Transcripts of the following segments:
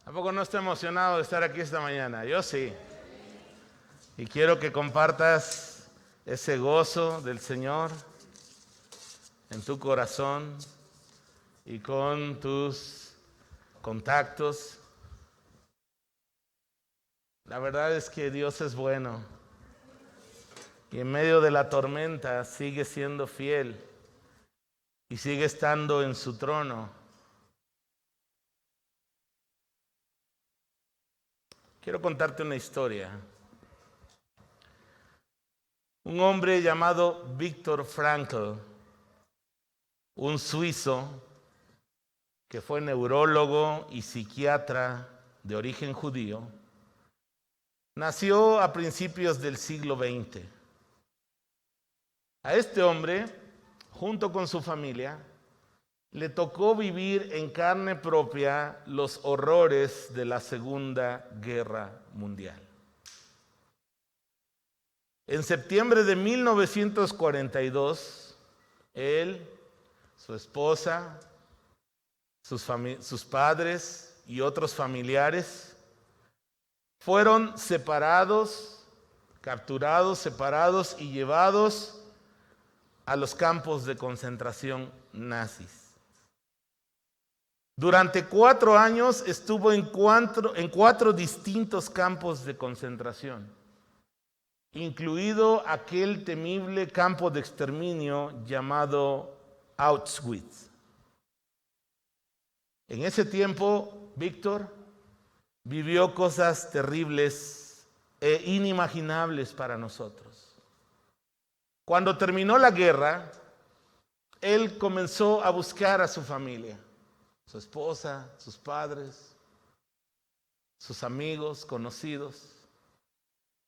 ¿A poco no está emocionado de estar aquí esta mañana? Yo sí. Y quiero que compartas ese gozo del Señor en tu corazón y con tus contactos. La verdad es que Dios es bueno y en medio de la tormenta sigue siendo fiel y sigue estando en su trono. Quiero contarte una historia. Un hombre llamado Viktor Frankl, un suizo que fue neurólogo y psiquiatra de origen judío, nació a principios del siglo XX. A este hombre, junto con su familia, le tocó vivir en carne propia los horrores de la Segunda Guerra Mundial. En septiembre de 1942, él, su esposa, sus padres y otros familiares fueron capturados y llevados a los campos de concentración nazis. Durante 4 años estuvo en cuatro distintos campos de concentración, incluido aquel temible campo de exterminio llamado Auschwitz. En ese tiempo, Víctor vivió cosas terribles e inimaginables para nosotros. Cuando terminó la guerra, él comenzó a buscar a su familia, su esposa, sus padres, sus amigos, conocidos,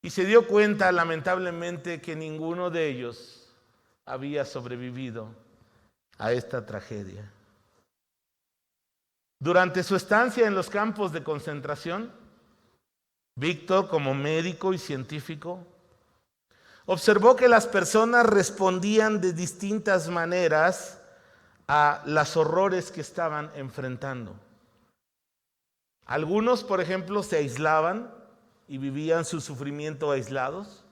y se dio cuenta, lamentablemente, que ninguno de ellos había sobrevivido a esta tragedia. Durante su estancia en los campos de concentración, Víctor, como médico y científico, observó que las personas respondían de distintas maneras a los horrores que estaban enfrentando. Algunos, por ejemplo, se aislaban y vivían su sufrimiento aislados.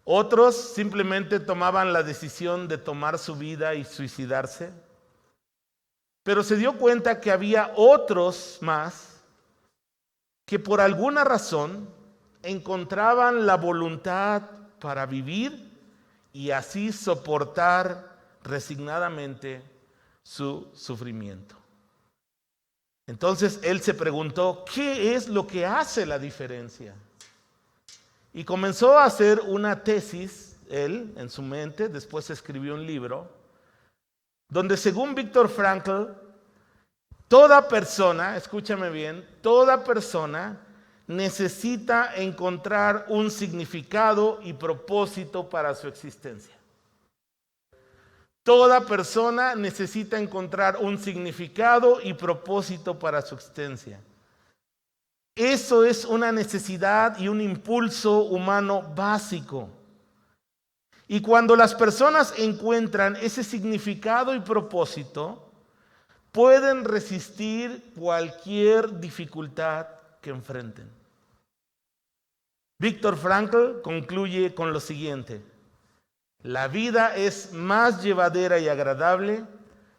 Otros simplemente tomaban la decisión de tomar su vida y suicidarse. Pero se dio cuenta que había otros más que por alguna razón encontraban la voluntad para vivir y así soportar resignadamente su sufrimiento. Entonces él se preguntó, ¿qué es lo que hace la diferencia? Y comenzó a hacer una tesis, él en su mente, después escribió un libro, donde según Viktor Frankl, toda persona, escúchame bien, toda persona necesita encontrar un significado y propósito para su existencia. Toda persona necesita encontrar un significado y propósito para su existencia. Eso es una necesidad y un impulso humano básico. Y cuando las personas encuentran ese significado y propósito, pueden resistir cualquier dificultad que enfrenten. Viktor Frankl concluye con lo siguiente: la vida es más llevadera y agradable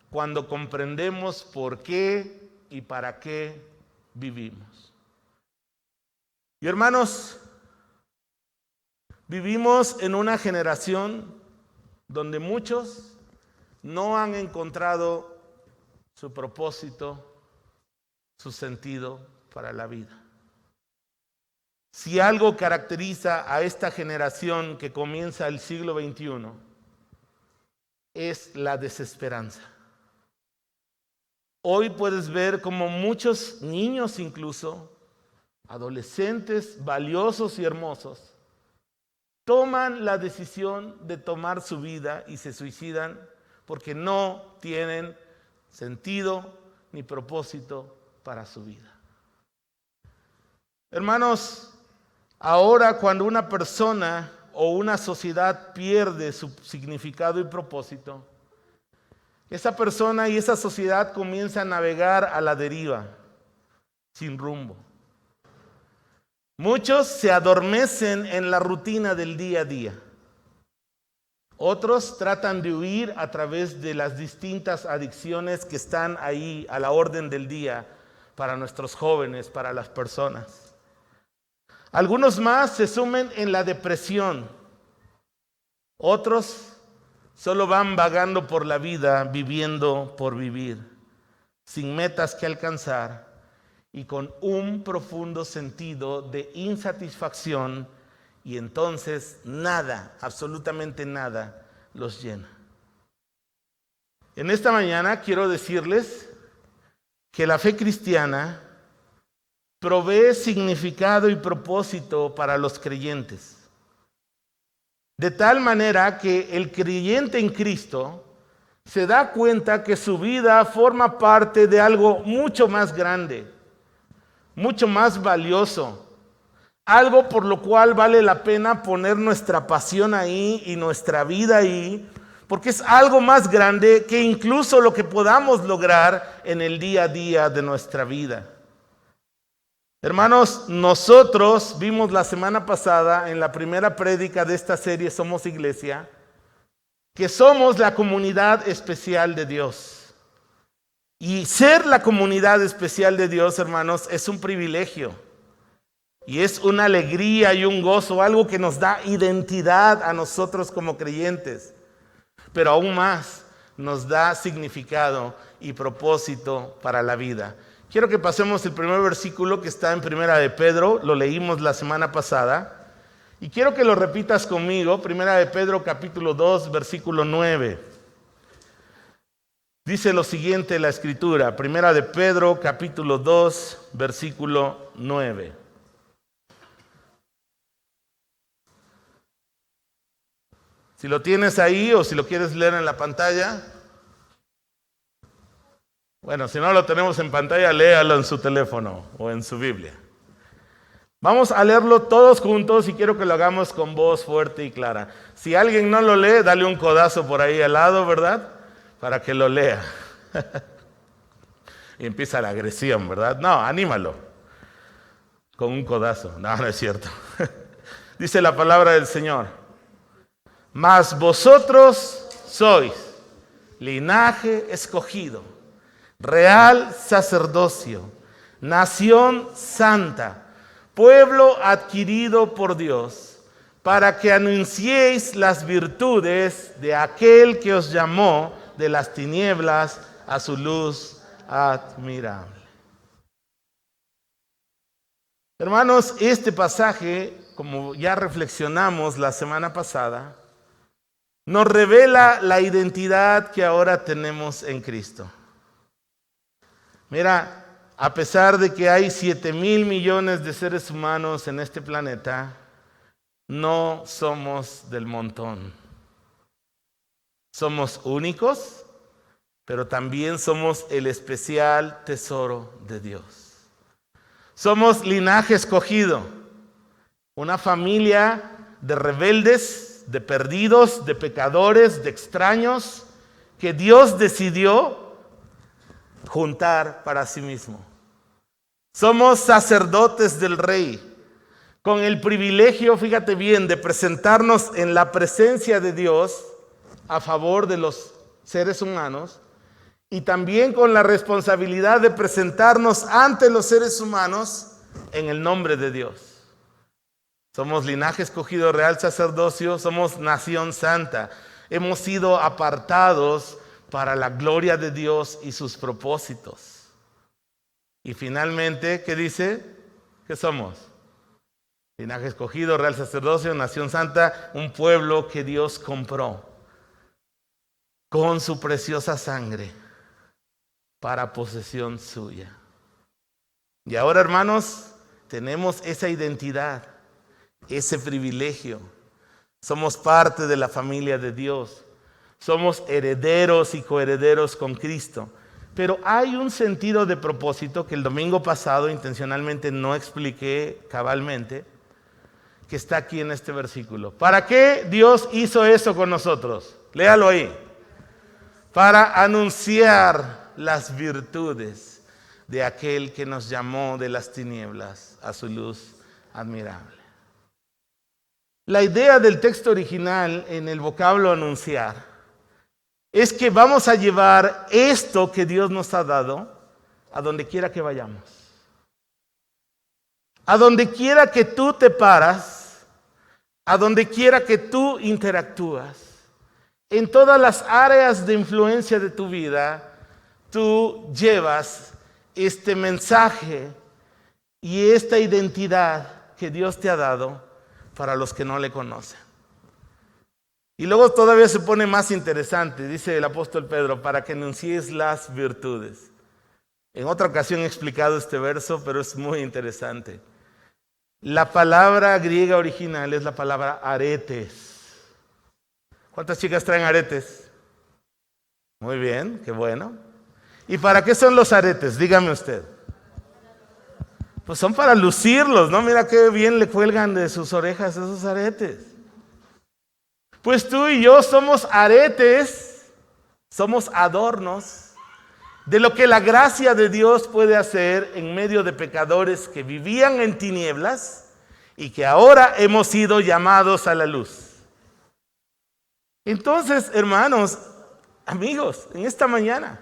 cuando comprendemos por qué y para qué vivimos. Y hermanos, vivimos en una generación donde muchos no han encontrado su propósito, su sentido para la vida. Si algo caracteriza a esta generación que comienza el siglo XXI, es la desesperanza. Hoy puedes ver como muchos niños, incluso adolescentes valiosos y hermosos, toman la decisión de tomar su vida y se suicidan porque no tienen sentido ni propósito para su vida. Hermanos, ahora cuando una persona o una sociedad pierde su significado y propósito, esa persona y esa sociedad comienza a navegar a la deriva. sin rumbo. Muchos se adormecen en la rutina del día a día. Otros tratan de huir a través de las distintas adicciones que están ahí a la orden del día para nuestros jóvenes, para las personas. Algunos más se sumen en la depresión. Otros solo van vagando por la vida, viviendo por vivir, sin metas que alcanzar y con un profundo sentido de insatisfacción, y entonces nada, absolutamente nada, los llena. En esta mañana quiero decirles que la fe cristiana provee significado y propósito para los creyentes. De tal manera que el creyente en Cristo se da cuenta que su vida forma parte de algo mucho más grande, mucho más valioso, algo por lo cual vale la pena poner nuestra pasión ahí y nuestra vida ahí, porque es algo más grande que incluso lo que podamos lograr en el día a día de nuestra vida. Hermanos, nosotros vimos la semana pasada en la primera prédica de esta serie Somos Iglesia, que somos la comunidad especial de Dios. Y ser la comunidad especial de Dios, hermanos, es un privilegio. Y es una alegría y un gozo, algo que nos da identidad a nosotros como creyentes. Pero aún más, nos da significado y propósito para la vida. Quiero que pasemos el primer versículo que está en Primera de Pedro, lo leímos la semana pasada. Y quiero que lo repitas conmigo, Primera de Pedro capítulo 2, versículo 9. Dice lo siguiente la Escritura, Primera de Pedro capítulo 2, versículo 9. Si lo tienes ahí o si lo quieres leer en la pantalla. Bueno, si no lo tenemos en pantalla, léalo en su teléfono o en su Biblia. Vamos a leerlo todos juntos y quiero que lo hagamos con voz fuerte y clara. Si alguien no lo lee, dale un codazo por ahí al lado, ¿verdad? Para que lo lea. Y empieza la agresión, ¿verdad? No, anímalo. Con un codazo. No, no es cierto. Dice la palabra del Señor. Mas vosotros sois linaje escogido, real sacerdocio, nación santa, pueblo adquirido por Dios, para que anunciéis las virtudes de aquel que os llamó de las tinieblas a su luz admirable. Hermanos, este pasaje, como ya reflexionamos la semana pasada, nos revela la identidad que ahora tenemos en Cristo. Mira, a pesar de que hay 7,000 millones de seres humanos en este planeta, no somos del montón. Somos únicos, pero también somos el especial tesoro de Dios. Somos linaje escogido, una familia de rebeldes, de perdidos, de pecadores, de extraños, que Dios decidió juntar para sí mismo. Somos sacerdotes del Rey, con el privilegio, fíjate bien, de presentarnos en la presencia de Dios a favor de los seres humanos y también con la responsabilidad de presentarnos ante los seres humanos en el nombre de Dios. Somos linaje escogido, real sacerdocio, somos nación santa. Hemos sido apartados para la gloria de Dios y sus propósitos. Y finalmente, ¿qué dice? ¿Qué somos? Linaje escogido, real sacerdocio, nación santa, un pueblo que Dios compró con su preciosa sangre para posesión suya. Y ahora, hermanos, tenemos esa identidad, ese privilegio. Somos parte de la familia de Dios. Somos herederos y coherederos con Cristo. Pero hay un sentido de propósito que el domingo pasado intencionalmente no expliqué cabalmente, que está aquí en este versículo. ¿Para qué Dios hizo eso con nosotros? Léalo ahí. Para anunciar las virtudes de aquel que nos llamó de las tinieblas a su luz admirable. La idea del texto original en el vocablo anunciar es que vamos a llevar esto que Dios nos ha dado a donde quiera que vayamos. A donde quiera que tú te paras, a donde quiera que tú interactúas, en todas las áreas de influencia de tu vida, tú llevas este mensaje y esta identidad que Dios te ha dado para los que no le conocen. Y luego todavía se pone más interesante, dice el apóstol Pedro, para que anunciéis las virtudes. En otra ocasión he explicado este verso, pero es muy interesante. La palabra griega original es la palabra aretes. ¿Cuántas chicas traen aretes? Muy bien, qué bueno. ¿Y para qué son los aretes? Dígame usted. Pues son para lucirlos, ¿no? Mira qué bien le cuelgan de sus orejas esos aretes. Pues tú y yo somos aretes, somos adornos de lo que la gracia de Dios puede hacer en medio de pecadores que vivían en tinieblas y que ahora hemos sido llamados a la luz. Entonces, hermanos, amigos, en esta mañana,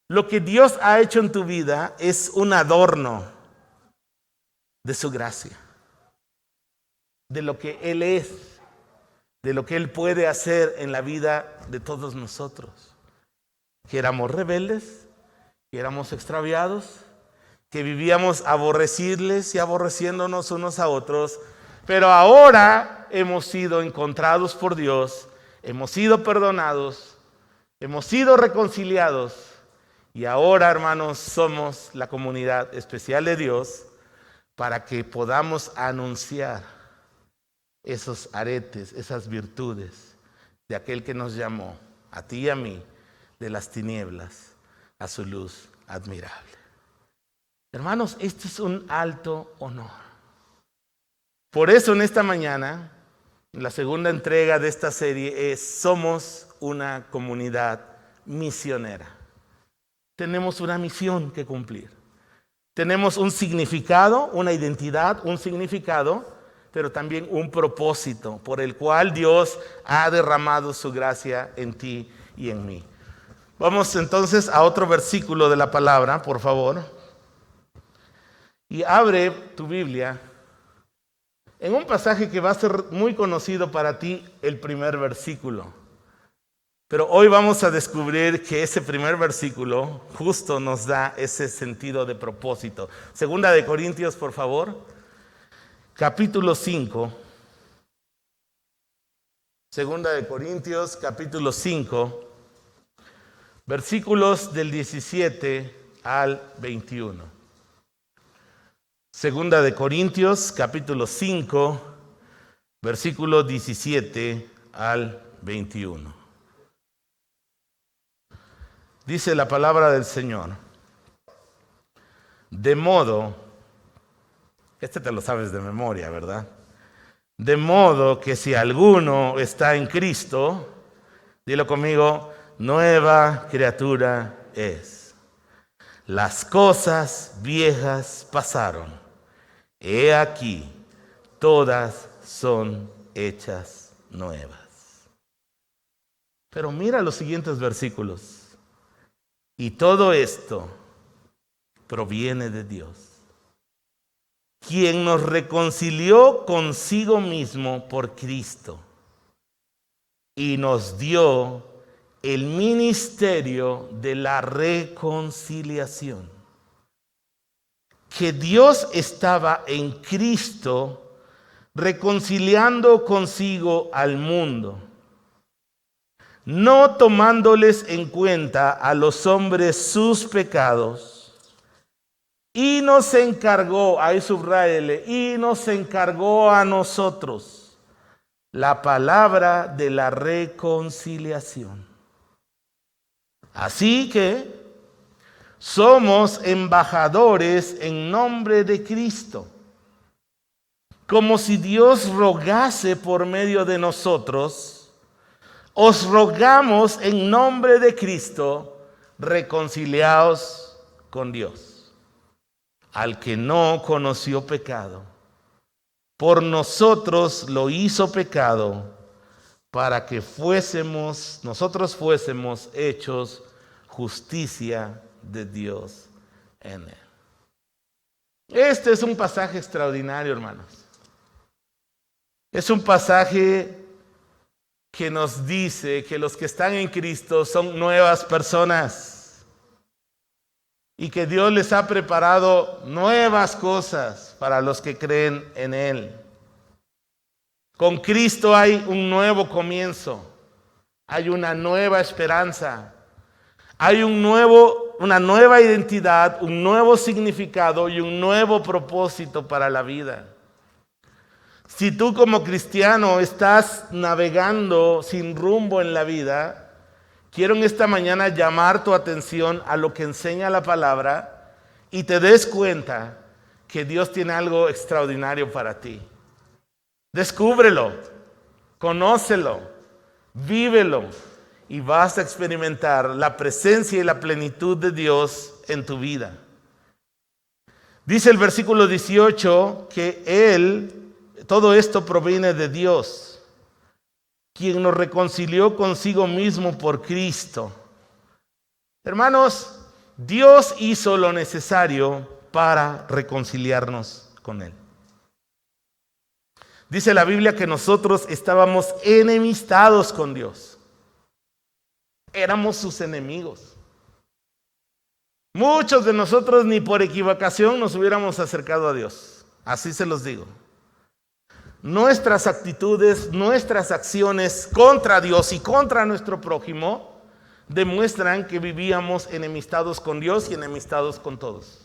lo que Dios ha hecho en tu vida es un adorno de su gracia, de lo que Él es, de lo que Él puede hacer en la vida de todos nosotros. Que éramos rebeldes, que éramos extraviados, que vivíamos aborrecibles y aborreciéndonos unos a otros, pero ahora hemos sido encontrados por Dios, hemos sido perdonados, hemos sido reconciliados y ahora, hermanos, somos la comunidad especial de Dios para que podamos anunciar esos aretes, esas virtudes de aquel que nos llamó, a ti y a mí, de las tinieblas a su luz admirable. Hermanos, este es un alto honor. Por eso en esta mañana, la segunda entrega de esta serie es Somos una comunidad misionera. Tenemos una misión que cumplir. Tenemos un significado, una identidad, un significado, pero también un propósito por el cual Dios ha derramado su gracia en ti y en mí. Vamos entonces a otro versículo de la palabra, por favor. Y abre tu Biblia en un pasaje que va a ser muy conocido para ti, el primer versículo. Pero hoy vamos a descubrir que ese primer versículo justo nos da ese sentido de propósito. Segunda de Corintios, por favor, capítulo 5. Segunda de Corintios, capítulo 5. Versículos del 17 al 21. Segunda de Corintios, capítulo 5, versículo 17 al 21. Dice la palabra del Señor. De modo, este te lo sabes de memoria, ¿verdad? De modo que si alguno está en Cristo, dilo conmigo, nueva criatura es. Las cosas viejas pasaron. He aquí, todas son hechas nuevas. Pero mira los siguientes versículos. Y todo esto proviene de Dios, quien nos reconcilió consigo mismo por Cristo y nos dio el ministerio de la reconciliación. Que Dios estaba en Cristo reconciliando consigo al mundo, no tomándoles en cuenta a los hombres sus pecados, y nos encargó, ahí subráyele, y nos encargó a nosotros la palabra de la reconciliación. Así que somos embajadores en nombre de Cristo, como si Dios rogase por medio de nosotros. Os rogamos en nombre de Cristo, reconciliaos con Dios, al que no conoció pecado. Por nosotros lo hizo pecado, para que nosotros fuésemos hechos justicia de Dios en él. Este es un pasaje extraordinario, hermanos. Es un pasaje que nos dice que los que están en Cristo son nuevas personas y que Dios les ha preparado nuevas cosas para los que creen en Él. Con Cristo hay un nuevo comienzo, hay una nueva esperanza, hay una nueva identidad, un nuevo significado y un nuevo propósito para la vida. Si tú como cristiano estás navegando sin rumbo en la vida, quiero en esta mañana llamar tu atención a lo que enseña la palabra y te des cuenta que Dios tiene algo extraordinario para ti. Descúbrelo, conócelo, vívelo y vas a experimentar la presencia y la plenitud de Dios en tu vida. Dice el versículo 18 que todo esto proviene de Dios, quien nos reconcilió consigo mismo por Cristo. Hermanos, Dios hizo lo necesario para reconciliarnos con Él. Dice la Biblia que nosotros estábamos enemistados con Dios. Éramos sus enemigos. Muchos de nosotros ni por equivocación nos hubiéramos acercado a Dios. Así se los digo. Nuestras actitudes, nuestras acciones contra Dios y contra nuestro prójimo demuestran que vivíamos enemistados con Dios y enemistados con todos.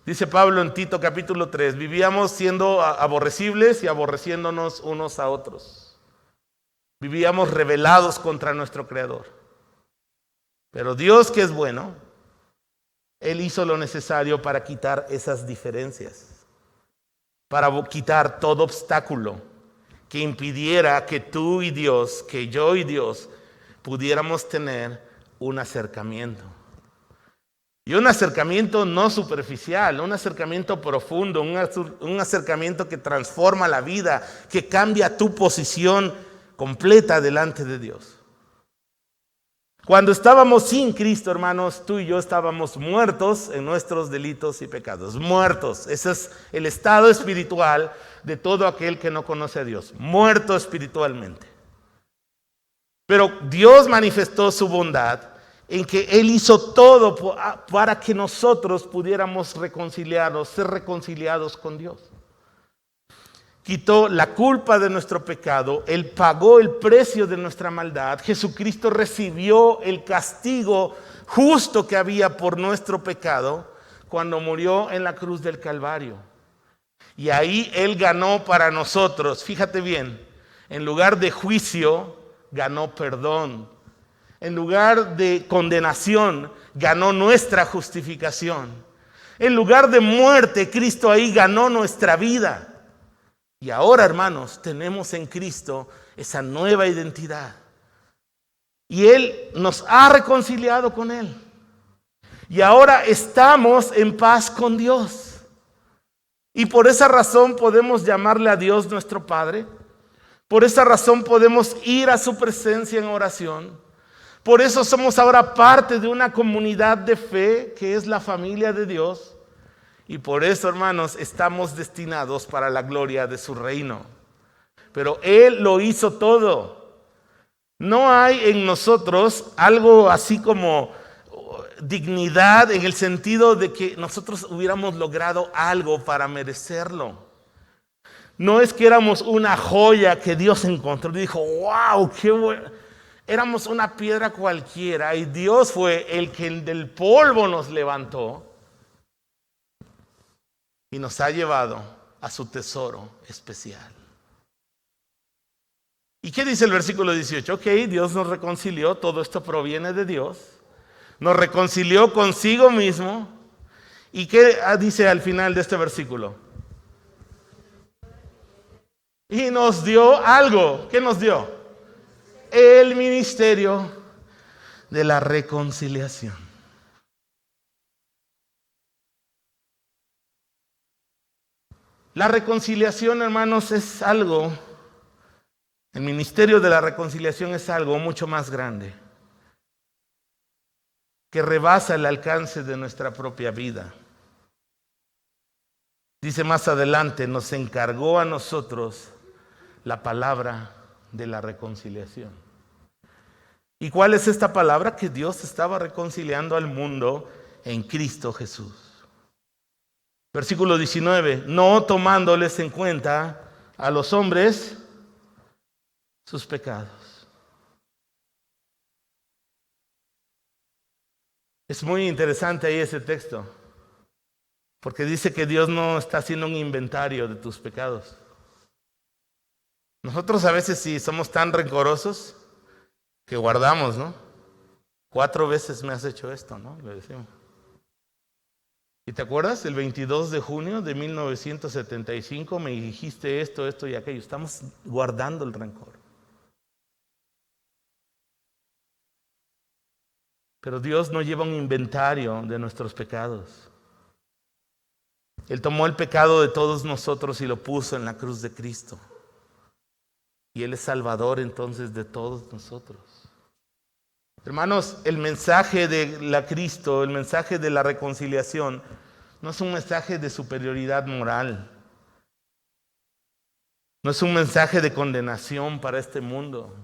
Dice Pablo en Tito capítulo 3, vivíamos siendo aborrecibles y aborreciéndonos unos a otros. Vivíamos rebelados contra nuestro Creador. Pero Dios, que es bueno, Él hizo lo necesario para quitar esas diferencias, para quitar todo obstáculo que impidiera que tú y Dios, que yo y Dios pudiéramos tener un acercamiento. Y un acercamiento no superficial, un acercamiento profundo, un acercamiento que transforma la vida, que cambia tu posición completa delante de Dios. Cuando estábamos sin Cristo, hermanos, tú y yo estábamos muertos en nuestros delitos y pecados. Muertos. Ese es el estado espiritual de todo aquel que no conoce a Dios. Muerto espiritualmente. Pero Dios manifestó su bondad en que Él hizo todo para que nosotros pudiéramos ser reconciliados con Dios. Quitó la culpa de nuestro pecado, Él pagó el precio de nuestra maldad. Jesucristo recibió el castigo justo que había por nuestro pecado cuando murió en la cruz del Calvario. Y ahí Él ganó para nosotros, fíjate bien, en lugar de juicio, ganó perdón. En lugar de condenación, ganó nuestra justificación. En lugar de muerte, Cristo ahí ganó nuestra vida. Y ahora, hermanos, tenemos en Cristo esa nueva identidad. Y Él nos ha reconciliado con Él. Y ahora estamos en paz con Dios. Y por esa razón podemos llamarle a Dios nuestro Padre. Por esa razón podemos ir a su presencia en oración. Por eso somos ahora parte de una comunidad de fe que es la familia de Dios. Y por eso, hermanos, estamos destinados para la gloria de su reino. Pero Él lo hizo todo. No hay en nosotros algo así como dignidad en el sentido de que nosotros hubiéramos logrado algo para merecerlo. No es que éramos una joya que Dios encontró y dijo, wow, qué bueno. Éramos una piedra cualquiera y Dios fue el que del polvo nos levantó y nos ha llevado a su tesoro especial. ¿Y qué dice el versículo 18? Ok, Dios nos reconcilió, todo esto proviene de Dios. Nos reconcilió consigo mismo. ¿Y qué dice al final de este versículo? Y nos dio algo. ¿Qué nos dio? El ministerio de la reconciliación. La reconciliación, hermanos, es algo, el ministerio de la reconciliación es algo mucho más grande, que rebasa el alcance de nuestra propia vida. Dice más adelante, nos encargó a nosotros la palabra de la reconciliación. ¿Y cuál es esta palabra? Que Dios estaba reconciliando al mundo en Cristo Jesús. Versículo 19, no tomándoles en cuenta a los hombres sus pecados. Es muy interesante ahí ese texto, porque dice que Dios no está haciendo un inventario de tus pecados. Nosotros a veces sí somos tan rencorosos que guardamos, ¿no? 4 veces me has hecho esto, ¿no? Le decimos. ¿Y te acuerdas? El 22 de junio de 1975 me dijiste esto, esto y aquello. Estamos guardando el rencor. Pero Dios no lleva un inventario de nuestros pecados. Él tomó el pecado de todos nosotros y lo puso en la cruz de Cristo. Y Él es Salvador entonces de todos nosotros. Hermanos, el mensaje de la Cristo, el mensaje de la reconciliación, no es un mensaje de superioridad moral. No es un mensaje de condenación para este mundo.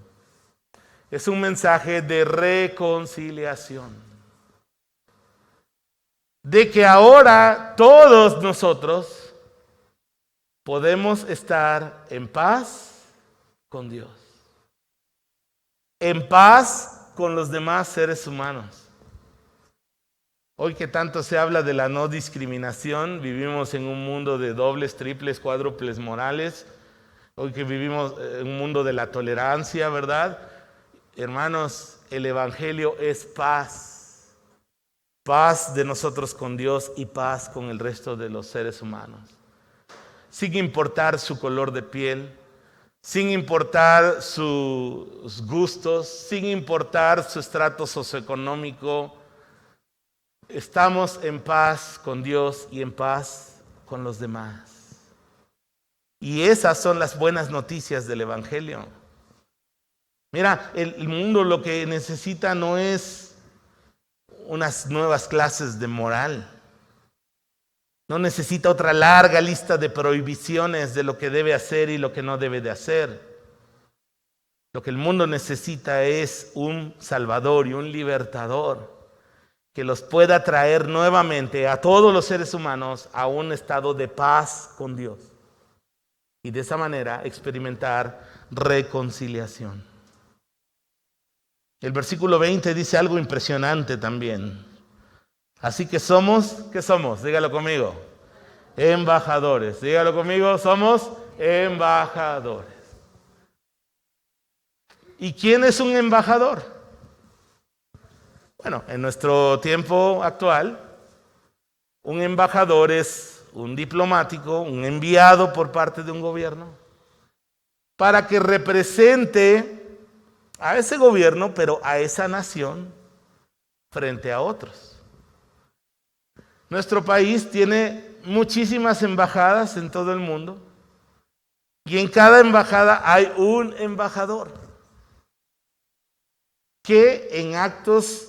Es un mensaje de reconciliación. De que ahora todos nosotros podemos estar en paz con Dios. En paz con los demás seres humanos. Hoy que tanto se habla de la no discriminación, vivimos en un mundo de dobles, triples, cuádruples morales. Hoy que vivimos en un mundo de la tolerancia, ¿verdad? Hermanos, el Evangelio es paz. Paz de nosotros con Dios y paz con el resto de los seres humanos. Sin importar su color de piel, sin importar sus gustos, sin importar su estrato socioeconómico, estamos en paz con Dios y en paz con los demás. Y esas son las buenas noticias del Evangelio. Mira, el mundo lo que necesita no es unas nuevas clases de moral. No necesita otra larga lista de prohibiciones de lo que debe hacer y lo que no debe de hacer. Lo que el mundo necesita es un Salvador y un Libertador que los pueda traer nuevamente a todos los seres humanos a un estado de paz con Dios. Y de esa manera experimentar reconciliación. El versículo 20 dice algo impresionante también. Así que somos, ¿qué somos? Dígalo conmigo. Embajadores. Dígalo conmigo, somos embajadores. ¿Y quién es un embajador? Bueno, en nuestro tiempo actual, un embajador es un diplomático, un enviado por parte de un gobierno, para que represente a ese gobierno, pero a esa nación, frente a otros. Nuestro país tiene muchísimas embajadas en todo el mundo y en cada embajada hay un embajador que en actos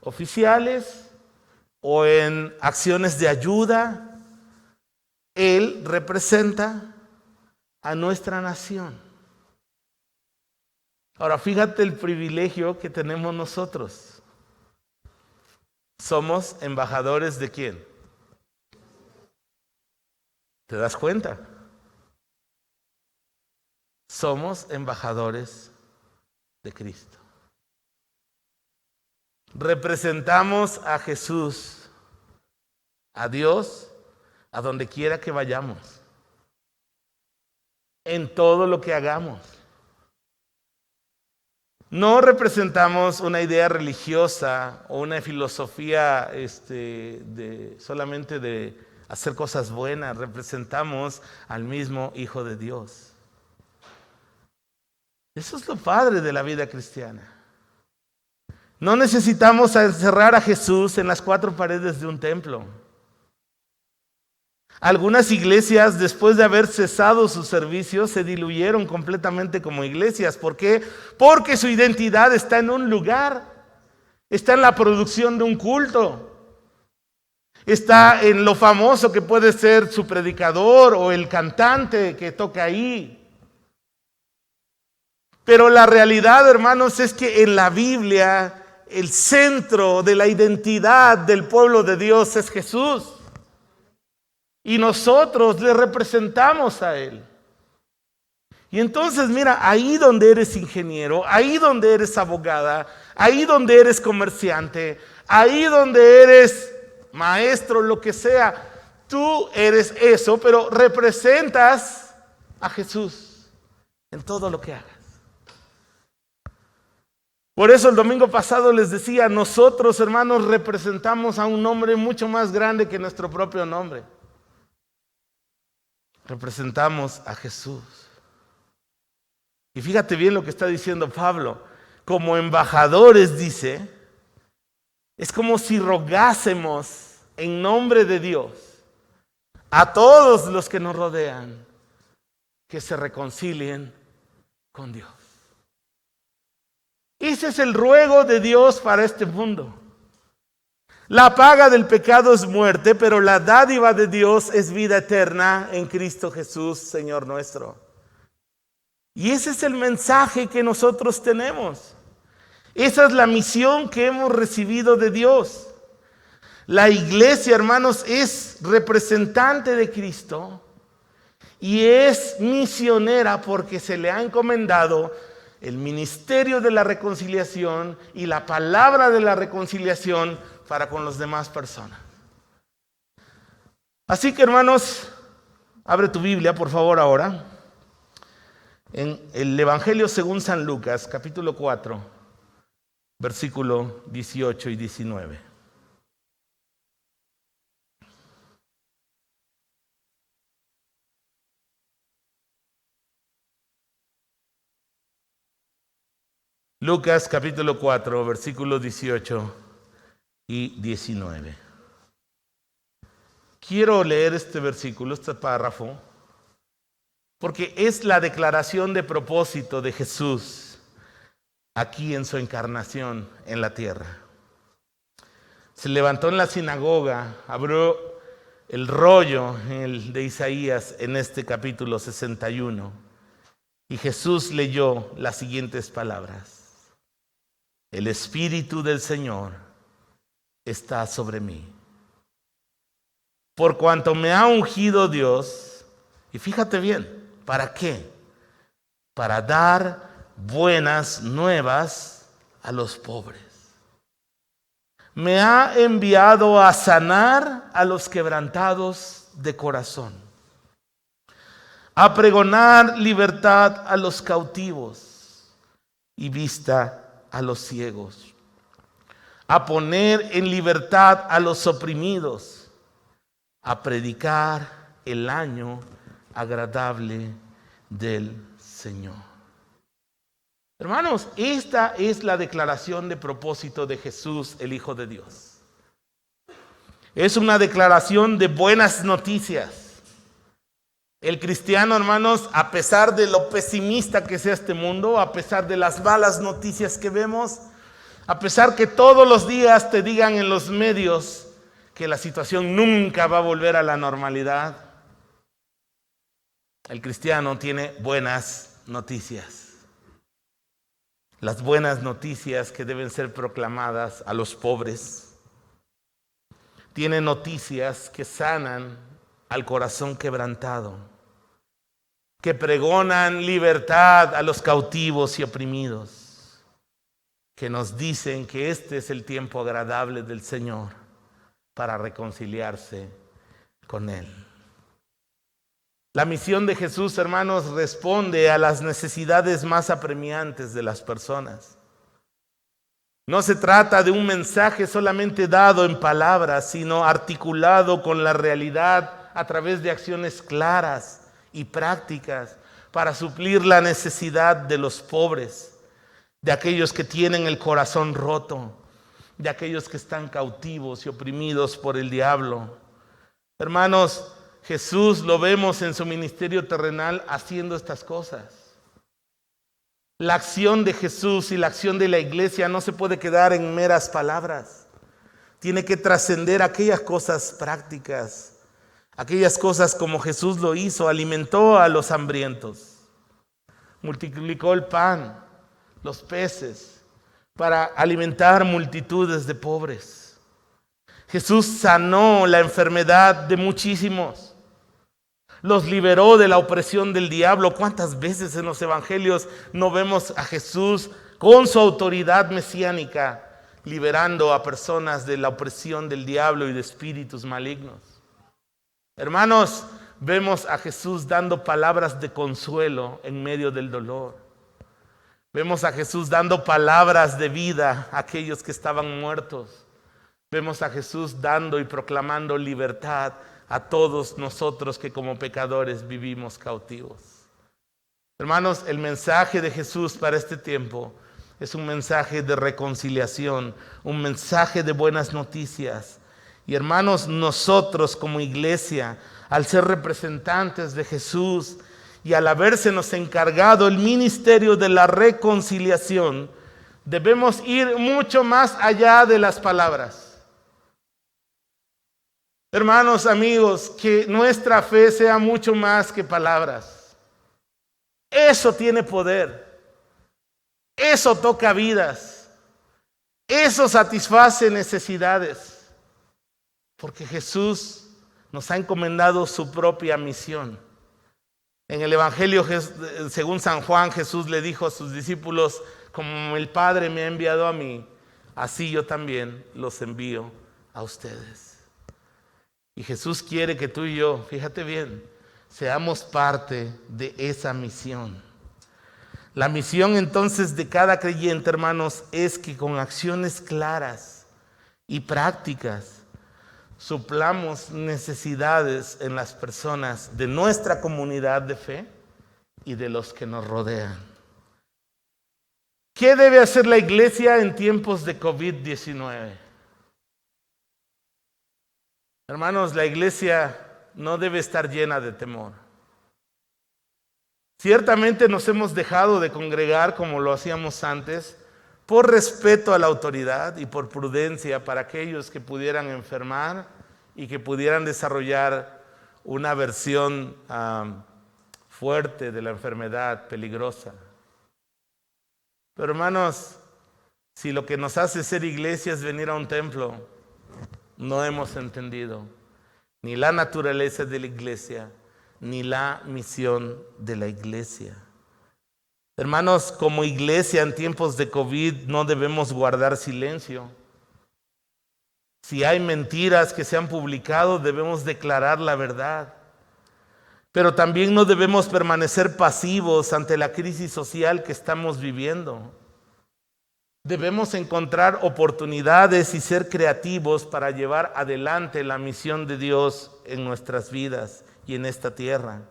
oficiales o en acciones de ayuda, él representa a nuestra nación. Ahora, fíjate el privilegio que tenemos nosotros. Somos embajadores ¿de quién? ¿Te das cuenta? Somos embajadores de Cristo. Representamos a Jesús, a Dios, a donde quiera que vayamos, en todo lo que hagamos. No representamos una idea religiosa o una filosofía solamente de hacer cosas buenas. Representamos al mismo Hijo de Dios. Eso es lo padre de la vida cristiana. No necesitamos encerrar a Jesús en las 4 paredes de un templo. Algunas iglesias, después de haber cesado sus servicios, se diluyeron completamente como iglesias. ¿Por qué? Porque su identidad está en un lugar, está en la producción de un culto, está en lo famoso que puede ser su predicador o el cantante que toca ahí. Pero la realidad, hermanos, es que en la Biblia el centro de la identidad del pueblo de Dios es Jesús. Y nosotros le representamos a Él. Y entonces, mira, ahí donde eres ingeniero, ahí donde eres abogada, ahí donde eres comerciante, ahí donde eres maestro, lo que sea, tú eres eso, pero representas a Jesús en todo lo que hagas. Por eso el domingo pasado les decía, nosotros, hermanos, representamos a un nombre mucho más grande que nuestro propio nombre. Representamos a Jesús. Y fíjate bien lo que está diciendo Pablo. Como embajadores, dice, es como si rogásemos en nombre de Dios a todos los que nos rodean que se reconcilien con Dios. Ese es el ruego de Dios para este mundo. La paga del pecado es muerte, pero la dádiva de Dios es vida eterna en Cristo Jesús, Señor nuestro. Y ese es el mensaje que nosotros tenemos. Esa es la misión que hemos recibido de Dios. La iglesia, hermanos, es representante de Cristo y es misionera porque se le ha encomendado el ministerio de la reconciliación y la palabra de la reconciliación para con las demás personas. Así que, hermanos, abre tu Biblia, por favor, ahora. En el Evangelio según San Lucas, capítulo 4, versículo 18 y 19. Lucas capítulo 4, versículos 18 y 19. Quiero leer este versículo, este párrafo, porque es la declaración de propósito de Jesús aquí en su encarnación en la tierra. Se levantó en la sinagoga, abrió el rollo de Isaías en este capítulo 61 y Jesús leyó las siguientes palabras. El Espíritu del Señor está sobre mí, por cuanto me ha ungido Dios. Y fíjate bien, ¿para qué? Para dar buenas nuevas a los pobres. Me ha enviado a sanar a los quebrantados de corazón, a pregonar libertad a los cautivos y vista a los ciegos, a poner en libertad a los oprimidos, a predicar el año agradable del Señor. Hermanos, esta es la declaración de propósito de Jesús, el Hijo de Dios. Es una declaración de buenas noticias. El cristiano, hermanos, a pesar de lo pesimista que sea este mundo, a pesar de las malas noticias que vemos, a pesar que todos los días te digan en los medios que la situación nunca va a volver a la normalidad, el cristiano tiene buenas noticias. Las buenas noticias que deben ser proclamadas a los pobres. Tiene noticias que sanan al corazón quebrantado, que pregonan libertad a los cautivos y oprimidos, que nos dicen que este es el tiempo agradable del Señor para reconciliarse con Él. La misión de Jesús, hermanos, responde a las necesidades más apremiantes de las personas. No se trata de un mensaje solamente dado en palabras, sino articulado con la realidad a través de acciones claras y prácticas para suplir la necesidad de los pobres, de aquellos que tienen el corazón roto, de aquellos que están cautivos y oprimidos por el diablo. Hermanos, Jesús lo vemos en su ministerio terrenal haciendo estas cosas. La acción de Jesús y la acción de la iglesia no se puede quedar en meras palabras. Tiene que trascender aquellas cosas prácticas, aquellas cosas como Jesús lo hizo, alimentó a los hambrientos, multiplicó el pan, los peces, para alimentar multitudes de pobres. Jesús sanó la enfermedad de muchísimos. Los liberó de la opresión del diablo. ¿Cuántas veces en los evangelios no vemos a Jesús con su autoridad mesiánica liberando a personas de la opresión del diablo y de espíritus malignos? Hermanos, vemos a Jesús dando palabras de consuelo en medio del dolor. Vemos a Jesús dando palabras de vida a aquellos que estaban muertos. Vemos a Jesús dando y proclamando libertad a todos nosotros que como pecadores vivimos cautivos. Hermanos, el mensaje de Jesús para este tiempo es un mensaje de reconciliación, un mensaje de buenas noticias. Y hermanos, nosotros como iglesia, al ser representantes de Jesús y al habérsenos encargado el ministerio de la reconciliación, debemos ir mucho más allá de las palabras. Hermanos, amigos, que nuestra fe sea mucho más que palabras. Eso tiene poder. Eso toca vidas. Eso satisface necesidades. Porque Jesús nos ha encomendado su propia misión. En el Evangelio, según San Juan, Jesús le dijo a sus discípulos: como el Padre me ha enviado a mí, así yo también los envío a ustedes. Y Jesús quiere que tú y yo, fíjate bien, seamos parte de esa misión. La misión entonces de cada creyente, hermanos, es que con acciones claras y prácticas suplamos necesidades en las personas de nuestra comunidad de fe y de los que nos rodean. ¿Qué debe hacer la iglesia en tiempos de COVID-19? Hermanos, la iglesia no debe estar llena de temor. Ciertamente nos hemos dejado de congregar como lo hacíamos antes, por respeto a la autoridad y por prudencia para aquellos que pudieran enfermar y que pudieran desarrollar una versión fuerte de la enfermedad peligrosa. Pero hermanos, si lo que nos hace ser iglesia es venir a un templo, no hemos entendido ni la naturaleza de la iglesia, ni la misión de la iglesia. Hermanos, como iglesia en tiempos de COVID no debemos guardar silencio. Si hay mentiras que se han publicado, debemos declarar la verdad. Pero también no debemos permanecer pasivos ante la crisis social que estamos viviendo. Debemos encontrar oportunidades y ser creativos para llevar adelante la misión de Dios en nuestras vidas y en esta tierra.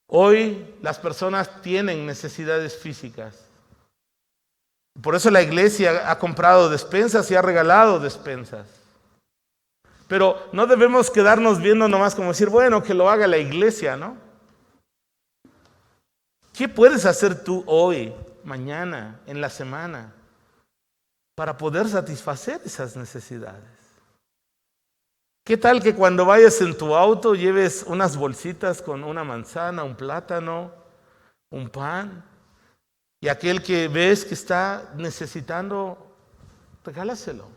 Hoy las personas tienen necesidades físicas. Por eso la iglesia ha comprado despensas y ha regalado despensas. Pero no debemos quedarnos viendo nomás como decir, bueno, que lo haga la iglesia, ¿no? ¿Qué puedes hacer tú hoy, mañana, en la semana, para poder satisfacer esas necesidades? ¿Qué tal que cuando vayas en tu auto lleves unas bolsitas con una manzana, un plátano, un pan? Y aquel que ves que está necesitando, regálaselo.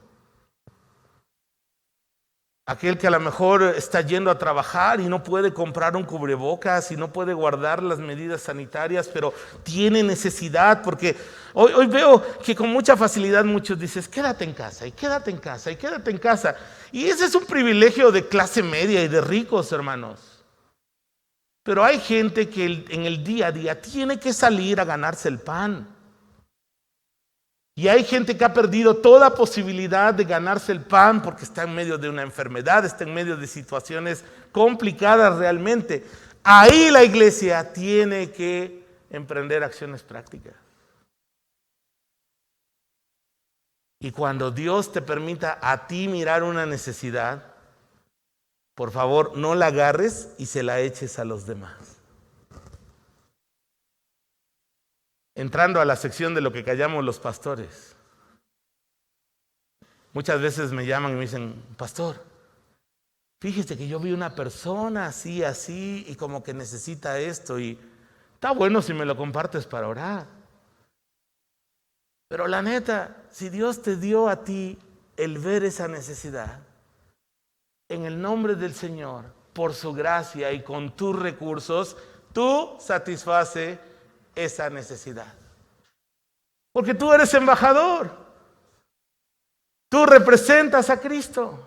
Aquel que a lo mejor está yendo a trabajar y no puede comprar un cubrebocas y no puede guardar las medidas sanitarias, pero tiene necesidad, porque hoy veo que con mucha facilidad muchos dicen, quédate en casa, y quédate en casa, y quédate en casa. Y ese es un privilegio de clase media y de ricos, hermanos. Pero hay gente que en el día a día tiene que salir a ganarse el pan. Y hay gente que ha perdido toda posibilidad de ganarse el pan porque está en medio de una enfermedad, está en medio de situaciones complicadas realmente. Ahí la iglesia tiene que emprender acciones prácticas. Y cuando Dios te permita a ti mirar una necesidad, por favor, no la agarres y se la eches a los demás. Entrando a la sección de lo que callamos los pastores. Muchas veces me llaman y me dicen, pastor, fíjese que yo vi una persona así, así, y como que necesita esto, y está bueno si me lo compartes para orar. Pero la neta, si Dios te dio a ti el ver esa necesidad, en el nombre del Señor, por su gracia y con tus recursos, tú satisface esa necesidad. Porque tú eres embajador. Tú representas a Cristo.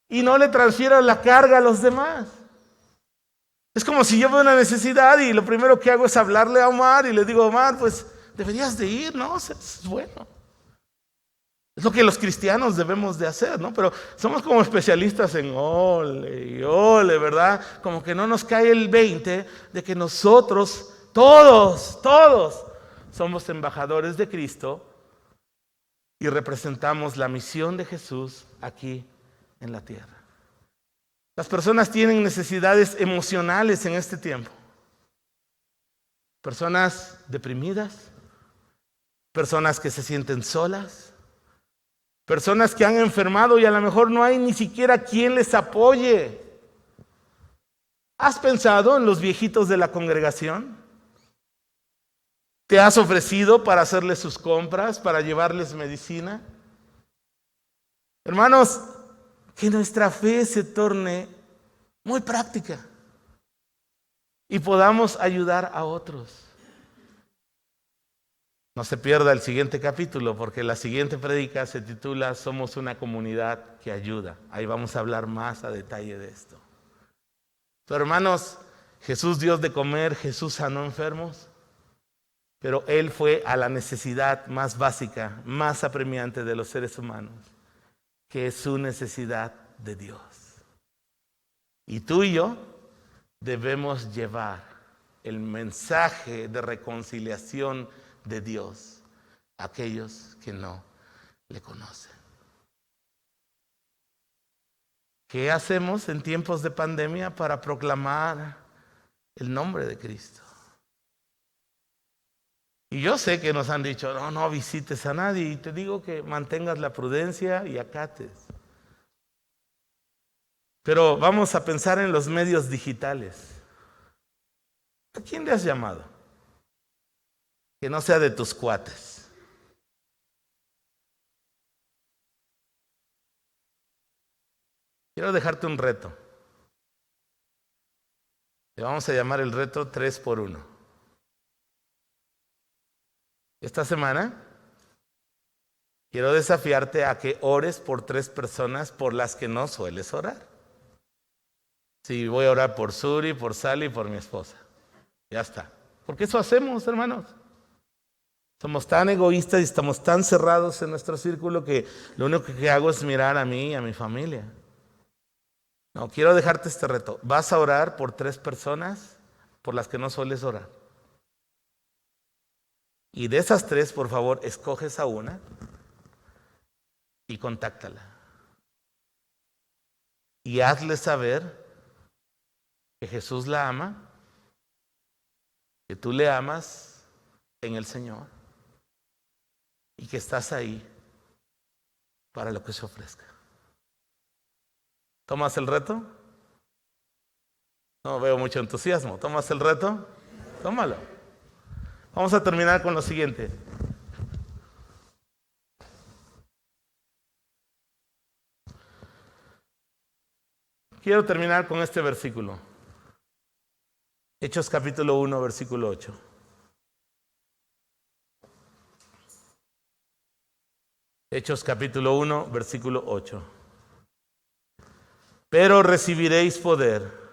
Y no le transfieras la carga a los demás. Es como si yo veo una necesidad y lo primero que hago es hablarle a Omar y le digo, Omar, pues deberías de ir, ¿no? Es bueno. Es lo que los cristianos debemos de hacer, ¿no? Pero somos como especialistas en ole y ole, ¿verdad? Como que no nos cae el 20 de que nosotros, todos, somos embajadores de Cristo y representamos la misión de Jesús aquí en la tierra. Las personas tienen necesidades emocionales en este tiempo. Personas deprimidas, personas que se sienten solas, personas que han enfermado y a lo mejor no hay ni siquiera quien les apoye. ¿Has pensado en los viejitos de la congregación? ¿Te has ofrecido para hacerles sus compras, para llevarles medicina? Hermanos, que nuestra fe se torne muy práctica y podamos ayudar a otros. No se pierda el siguiente capítulo porque la siguiente prédica se titula Somos una comunidad que ayuda. Ahí vamos a hablar más a detalle de esto. Pero hermanos, Jesús dio de comer, Jesús sanó enfermos, pero Él fue a la necesidad más básica, más apremiante de los seres humanos, que es su necesidad de Dios. Y tú y yo debemos llevar el mensaje de reconciliación de Dios a aquellos que no le conocen. ¿Qué hacemos en tiempos de pandemia para proclamar el nombre de Cristo? Y yo sé que nos han dicho, no visites a nadie, y te digo que mantengas la prudencia y acates. Pero vamos a pensar en los medios digitales. ¿A quién le has llamado? Que no sea de tus cuates. Quiero dejarte un reto. Le vamos a llamar el reto 3x1. Esta semana quiero desafiarte a que ores por 3 personas por las que no sueles orar. Sí, voy a orar por Suri, por Sally y por mi esposa. Ya está. Porque eso hacemos, hermanos. Somos tan egoístas y estamos tan cerrados en nuestro círculo que lo único que hago es mirar a mí y a mi familia. No, quiero dejarte este reto. Vas a orar por 3 personas por las que no sueles orar. Y de esas 3, por favor, escoges a una y contáctala. Y hazle saber que Jesús la ama, que tú le amas en el Señor y que estás ahí para lo que se ofrezca. ¿Tomas el reto? No veo mucho entusiasmo. ¿Tomas el reto? Tómalo. Vamos a terminar con lo siguiente. Quiero terminar con este versículo. Hechos capítulo 1, versículo 8. Hechos capítulo 1, versículo 8. Pero recibiréis poder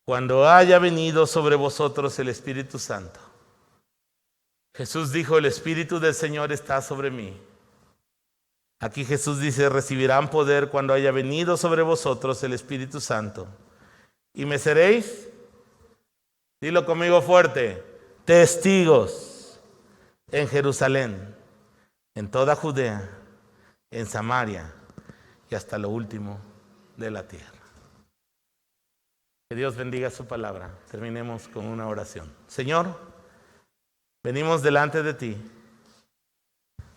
cuando haya venido sobre vosotros el Espíritu Santo. Jesús dijo, el Espíritu del Señor está sobre mí. Aquí Jesús dice, recibirán poder cuando haya venido sobre vosotros el Espíritu Santo. Y me seréis, dilo conmigo fuerte, testigos en Jerusalén, en toda Judea, en Samaria y hasta lo último de la tierra. Que Dios bendiga su palabra. Terminemos con una oración. Señor, venimos delante de ti,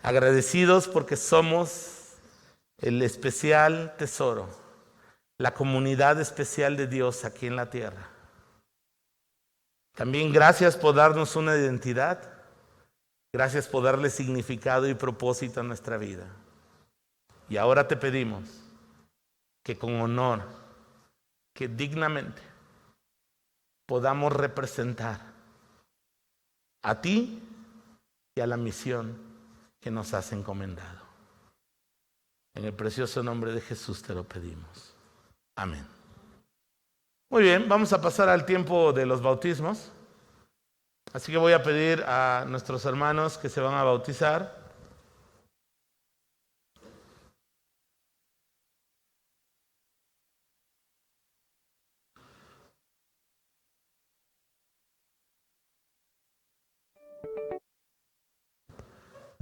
agradecidos porque somos el especial tesoro, la comunidad especial de Dios aquí en la tierra. También gracias por darnos una identidad. Gracias por darle significado y propósito a nuestra vida. Y ahora te pedimos que con honor, que dignamente podamos representar a ti y a la misión que nos has encomendado. En el precioso nombre de Jesús te lo pedimos. Amén. Muy bien, vamos a pasar al tiempo de los bautismos. Así que voy a pedir a nuestros hermanos que se van a bautizar.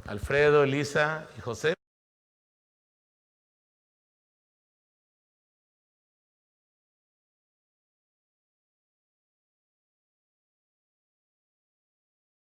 Alfredo, Elisa y José.